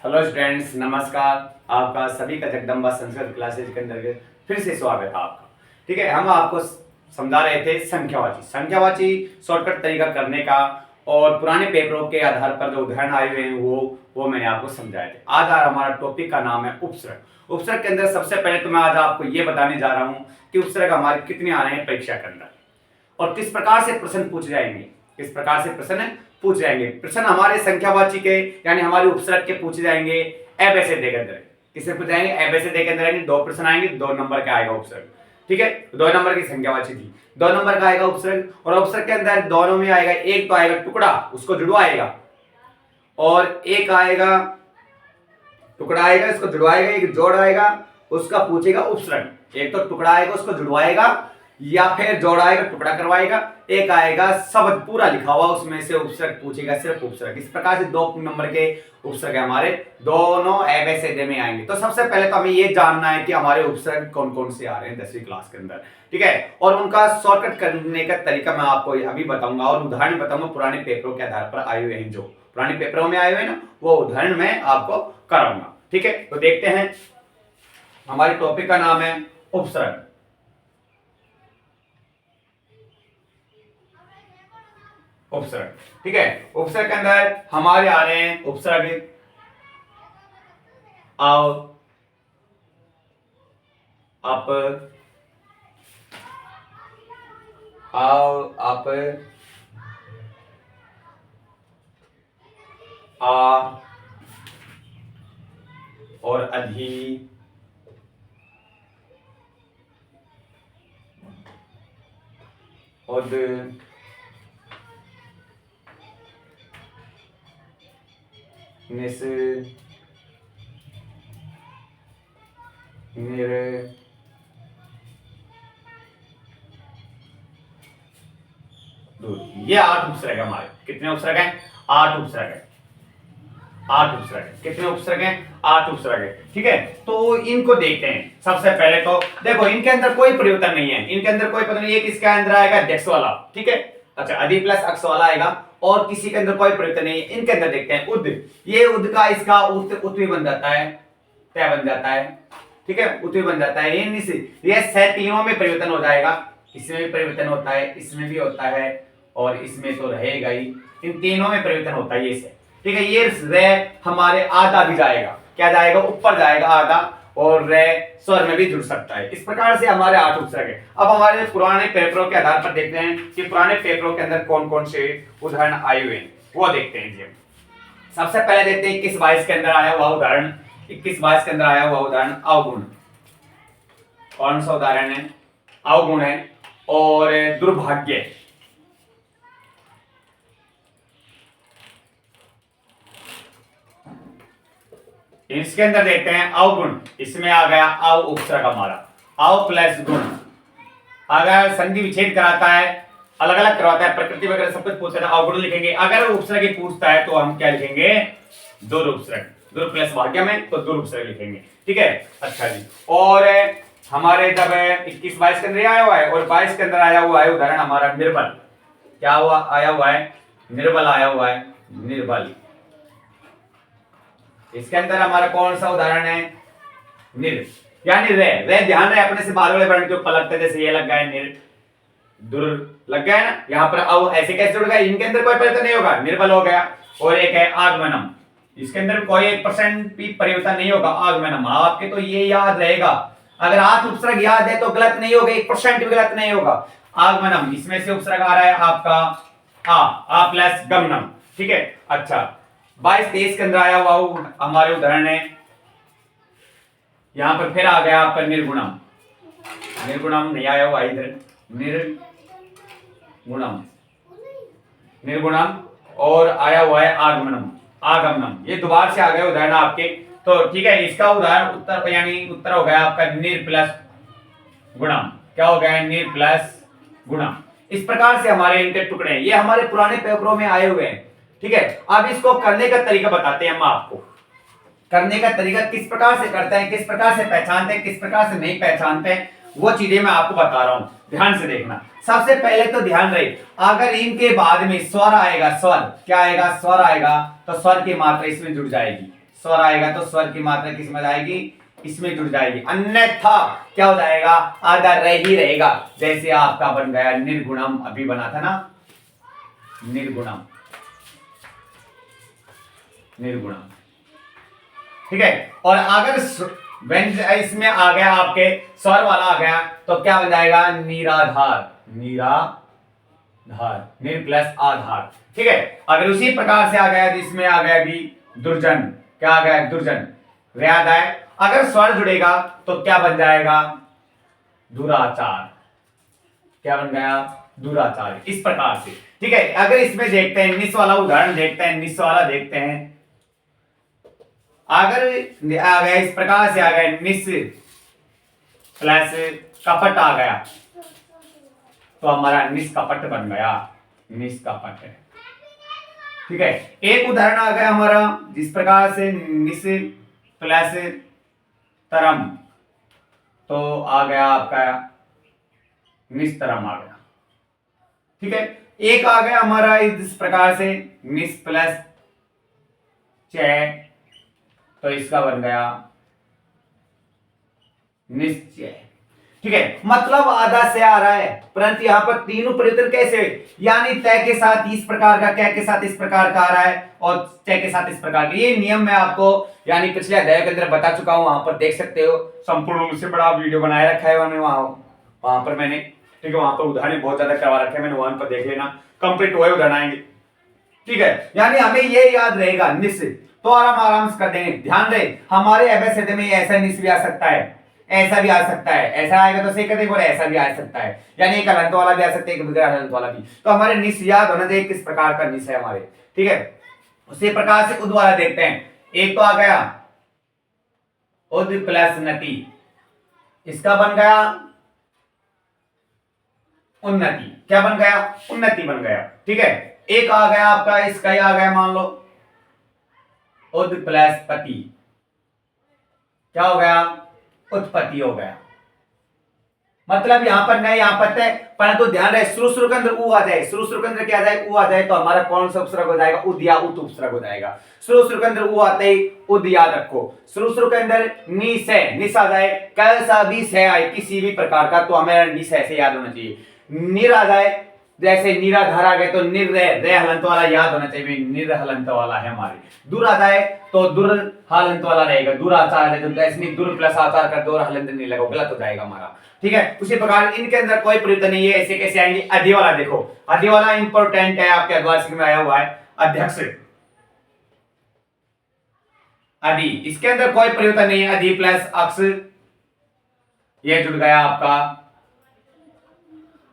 Hello students, नमस्कार। आपका सभी का जगदम्बा संस्कृत क्लासेज के अंदर फिर से स्वागत है आपका। ठीक है, हम आपको समझा रहे थे संख्यावाची शॉर्टकट तरीका करने का, और पुराने पेपरों के आधार पर जो उदाहरण आए हुए हैं वो मैंने आपको समझाए थे। आज हमारा टॉपिक का नाम है उपसर्ग। उपसर्ग के अंदर सबसे पहले तो मैं आज आपको ये बताने जा रहा हूँ कि उपसर्ग हमारे कितने आ रहे हैं परीक्षा के अंदर, और किस प्रकार से प्रश्न पूछ जाएंगे। किस प्रकार से प्रश्न पूछ जाएंगे। प्रश्न हमारे संख्यावाची के यानी हमारे उपसर्ग के पूछे जाएंगे एबीसीडी के अंदर। किससे पूछ जाएंगे? एबीसीडी के अंदर। दो प्रश्न आएंगे, 2 नंबर का आएगा उपसर्ग। ठीक है, 2 नंबर की संख्यावाची थी, 2 नंबर का आएगा उपसर्ग। और उपसर्ग के अंदर दोनों में आएगा, एक तो आएगा टुकड़ा, उसको जुड़वाएगा, और एक आएगा टुकड़ा आएगा, इसको जुड़वाएगा, एक जोड़ आएगा, उसका पूछेगा उपसर्ग। एक तो टुकड़ा आएगा, उसको जुड़वाएगा, या फिर जोड़ आएगा, टुकड़ा करवाएगा। एक आएगा शब्द पूरा लिखा हुआ, उसमें से उपसर्ग पूछेगा, सिर्फ उपसर्ग। इस प्रकार से 2 नंबर के उपसर्ग हमारे दोनों एबीसीडी में आएंगे। तो सबसे पहले तो हमें ये जानना है कि हमारे उपसर्ग कौन कौन से आ रहे हैं 10वीं क्लास के अंदर। ठीक है, और उनका शॉर्टकट करने का तरीका मैं आपको अभी बताऊंगा, और उदाहरण बताऊंगा पुराने पेपरों के आधार पर आए हुए हैं। जो पुराने पेपरों में आए हुए हैं ना, वो उदाहरण मैं आपको कराऊंगा। ठीक है, तो देखते हैं। हमारे टॉपिक का नाम है उपसर्ग। उपसर्ग, ठीक है। उपसर्ग के अंदर हमारे आ रहे हैं उपसर्ग आओ, अप, आओ, अप, आ, और अधि, उद, निस, निर, दूर। ये 8 उपसर्ग हमारे। कितने उपसर्ग हैं? 8 उपसर्ग है। 8 उपसर्ग है। कितने उपसर्ग हैं? 8 उपसर्ग है। ठीक है, तो इनको देखते हैं। सबसे पहले तो देखो, इनके अंदर कोई परिवर्तन नहीं है। इनके अंदर कोई परिवर्तन नहीं है। किसके अंदर आएगा? अध्यक्ष वाला। ठीक है, अच्छा, अधि प्लस अक्ष वाला आएगा, और किसी के अंदर कोई परिवर्तन नहीं है। इनके अंदर देखते हैं उद। ये उद का इसका उत भी बन जाता है, तय बन जाता है। ठीक है, उत भी बन जाता है। ये से तीनों में परिवर्तन हो जाएगा। इसमें भी परिवर्तन होता है, इसमें भी होता है, और इसमें तो रहेगा ही। इन तीनों में परिवर्तन होता है ये से। ठीक है, ये रे हमारे आधा भी जाएगा। क्या जाएगा? ऊपर जाएगा आधा, और रे स्वर में भी जुड़ सकता है। इस प्रकार से हमारे 8 उपसर्ग है। अब हमारे पुराने पेपरों के आधार पर देखते हैं कि पुराने पेपरों के अंदर कौन कौन से उदाहरण आए हुए हैं, वो देखते हैं जी। सबसे पहले देखते हैं 21-22 के अंदर आया हुआ उदाहरण। 21-22 के अंदर आया हुआ उदाहरण अवगुण। कौन सा उदाहरण है? अवगुण है। और दुर्भाग्य, इसके अंदर देखते हैं अवगुण। इसमें आ गया अव उपसर्ग हमारा, अव प्लस गुण। अगर संधि विच्छेद कराता है, अलग अलग करवाता है, प्रकृति वगैरह सब कुछ पूछता है, अवगुण लिखेंगे। अगर उपसर्ग ही पूछता है तो हम क्या लिखेंगे? दुर उपसर्ग। दुर प्लस भाग्य में तो दुर उपसर्ग लिखेंगे। ठीक है, अच्छा जी। और हमारे जब 21-22 के अंदर आया हुआ है, और 22 के अंदर आया हुआ है उदाहरण हमारा निर्बल। क्या हुआ? आया हुआ है निर्बल, आया हुआ है निर्बल। इसके अंदर हमारा कौन सा उदाहरण है? निर, यानी रे। रे ध्यान रहे, अपने से बाद वाले वर्ण के ऊपर लगते हैं। जैसे ये लग गया निर, दुर लग गया ना, यहाँ पर अव ऐसे कैसे जुड़ गया? इनके अंदर कोई परिवर्तन नहीं होगा, निर्बल हो गया। और एक है आगमनम, इसके अंदर कोई 1% भी परिवर्तन नहीं होगा। आगमनम आपके तो ये याद रहेगा। अगर 8 उपसर्ग याद है तो गलत नहीं होगा, 1% भी गलत नहीं होगा। आगमनम, इसमें से उपसर्ग आ रहा है आपका आ प्लस गमनम। ठीक है, अच्छा। 22-23 के अंदर आया हुआ हमारे उदाहरण है, यहां पर फिर आ गया आपका निर्गुणम। निर्गुणम नहीं आया हुआ इधर, निर्गुणम, निर्गुणम। और आया हुआ है आगमनम, आगमनम। ये दोबारा से आ गए उदाहरण आपके। तो ठीक है, इसका उदाहरण उत्तर यानी उत्तर हो गया आपका निर प्लस गुणम। क्या हो गया? निर प्लस गुणम। इस प्रकार से हमारे इनके टुकड़े हैं। ये हमारे पुराने पेपरों में आए हुए हैं। ठीक है, अब इसको करने का तरीका बताते हैं हम आपको। करने का तरीका किस प्रकार से करते हैं, किस प्रकार से पहचानते हैं, किस प्रकार से नहीं पहचानते हैं, वो चीजें मैं आपको बता रहा हूं। ध्यान से देखना। सबसे पहले तो ध्यान रहे, अगर इनके बाद में स्वर आएगा, स्वर क्या आएगा? स्वर आएगा, तो स्वर की मात्रा इसमें जुड़ जाएगी। स्वर आएगा तो स्वर की मात्रा किस में जाएगी, इसमें जुड़ जाएगी, अन्यथा क्या हो जाएगा, आधा रह ही रहेगा। जैसे आपका बन गया निर्गुणम, अभी बना था ना निर्गुणम, निर्गुणम, ठीक है। और अगर व्यंजन इसमें आ गया आपके स्वर वाला आ गया तो क्या बन जाएगा, निराधार, निराधार, निर प्लस आधार, ठीक है। अगर उसी प्रकार से आ गया इसमें आ गया भी दुर्जन, क्या आ गया दुर्जन, याद आए। अगर स्वर जुड़ेगा तो क्या बन जाएगा, दुराचार, क्या बन गया, दुराचार, इस प्रकार से, ठीक है। अगर इसमें देखते हैं निस वाला उदाहरण देखते हैं, निस वाला देखते हैं। अगर आ गया इस प्रकार से आ गया निस प्लस कपट आ गया तो हमारा निष्कपट बन गया, निष्कपट है, ठीक है। एक उदाहरण आ गया हमारा जिस प्रकार से निस प्लस तरम, तो आ गया आपका निस्तरम आ गया, ठीक है। एक आ गया हमारा इस प्रकार से निस प्लस चय, तो इसका बन गया निश्चय, ठीक है। मतलब आधा से आ रहा है, परंतु यहां पर तीनों परिवर्तन कैसे, यानी तय के साथ इस प्रकार का, कै के साथ इस प्रकार का आ रहा है और तय के साथ इस प्रकार का। ये नियम मैं आपको यानी पिछले अध्याय के अंदर बता चुका हूं, वहां पर देख सकते हो, संपूर्ण रूप से बड़ा वीडियो बनाया रखा है वहां पर मैंने, ठीक है। वहां पर उदाहरण बहुत ज्यादा करवा रखे हैं मैंने, वहां पर देख लेना, कंप्लीट हुए उदाहरण आएंगे, ठीक है। यानी हमें ये याद रहेगा निस, तो आराम से कर देंगे। ध्यान रहे हमारे एबीसीडी में ऐसा निस भी आ सकता है, ऐसा भी आ सकता है, ऐसा आएगा तो सही कर देंगे, और ऐसा भी आ सकता है, यानी एक हलंत वाला भी आ सकता है, एक बगैर हलंत वाला भी। तो हमारे निस याद होना चाहिए किस प्रकार का निस है हमारे, ठीक है। उसी प्रकार से उद वाला देखते हैं। एक तो आ गया उद प्लस नति, इसका बन गया उन्नति, क्या बन गया, उन्नति बन गया, ठीक है। एक आ गया आपका इसका ही आ गया, मान लो उद प्लस पति, क्या हो गया, उत्पत्ति हो गया। मतलब यहां पर नहीं, यहां पर परंतु ध्यान रहे शुरू के अंदर ऊ आ जाए, शुरू के अंदर क्या आ जाए, ऊ आ जाए, तो हमारा कौन सा उपसर्ग हो जाएगा, उद या उत उपसर्ग हो जाएगा। शुरू के अंदर ऊ आते ही उद याद रखो, शुरू के अंदर निस है, निस आ जाए, कैसा भी से आए किसी भी प्रकार का, तो हमें निस ऐसे याद होना चाहिए। निर आ जाए, जैसे निराधार आ गए तो निर रे हलंत वाला याद होना चाहिए, निर हलंत वाला है हमारे। दूर आ जाए तो दुर हलंत वाला रहेगा, दुराचार है तो ऐसे नहीं, दुर प्लस आचार कर दो और हलंत नहीं लगा, गलत हो जाएगा हमारा, ठीक है। उसी प्रकार इनके अंदर कोई परिवर्तन नहीं है, ऐसे कैसे आएंगे। अधि वाला देखो, अधि वाला इंपॉर्टेंट है, आपके अध्वार्षिक में आया हुआ है अध्यक्ष अधि, इसके अंदर कोई परिवर्तन नहीं है, अधि प्लस अक्ष, ये जुड़ गया आपका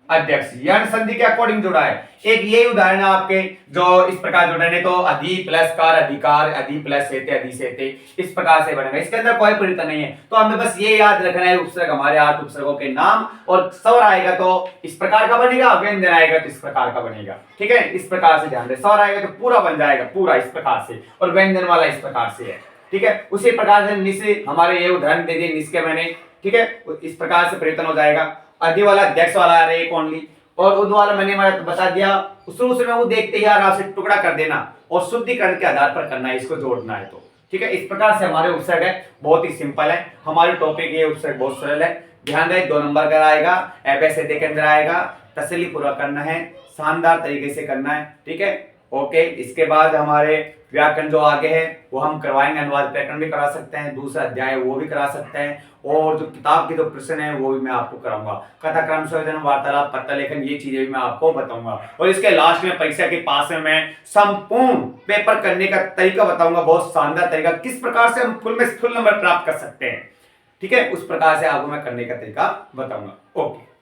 अध्यक्ष, यण संधि के अकॉर्डिंग जुड़ा है। एक ये उदाहरण है आपके जो इस प्रकार जुड़े ने, तो अधि प्लस कार अधिकार, अधि प्लस सेते अधि सेते, इस प्रकार से बनेगा। इसके अंदर कोई परिवर्तन नहीं है, तो हमें बस ये याद रखना है उपसर्ग हमारे 8 उपसर्गों के नाम, और स्वर आएगा तो इस प्रकार का बनेगा, व्यंजन आएगा तो इस प्रकार का बनेगा, ठीक है। इस प्रकार से ध्यान रहे, स्वर आएगा तो पूरा बन जाएगा पूरा इस प्रकार से, और व्यंजन वाला इस प्रकार से है, ठीक है। उसी प्रकार से निस, हमारे ये उदाहरण दे दिए निस के मैंने, ठीक है। इस प्रकार से परिवर्तन हो जाएगा। अधि वाला अध्यक्ष वाला आ रहा है एक ओनली, और उद वाला मैंने बता दिया, शुरू से वो देखते ही आराम से टुकड़ा कर देना और शुद्धिकरण के आधार पर करना है, इसको जोड़ना है, तो ठीक है। इस प्रकार से हमारे उपसर्ग है, बहुत ही सिंपल है हमारे टॉपिक, ये उपसर्ग बहुत सरल है। ध्यान रहे 2 नंबर का आएगा, एबीसीडी के अंदर आएगा, तसल्ली पूर्वक करना है, शानदार तरीके से करना है, ठीक है, ओके। इसके बाद हमारे व्याकरण जो आगे है वो हम करवाएंगे, अनुवाद व्याकरण भी करा सकते हैं, दूसरा अध्याय वो भी करा सकते हैं, और जो किताब के जो प्रश्न है वो भी मैं आपको कराऊंगा, कथा क्रम संयोजन वार्तालाप पत्र लेखन, ये चीजें भी मैं आपको बताऊंगा। और इसके लास्ट में परीक्षा के पास में मैं संपूर्ण पेपर करने का तरीका बताऊंगा, बहुत शानदार तरीका, किस प्रकार से हम फुल में फुल नंबर प्राप्त कर सकते हैं, ठीक है। उस प्रकार से आपको मैं करने का तरीका बताऊंगा, ओके।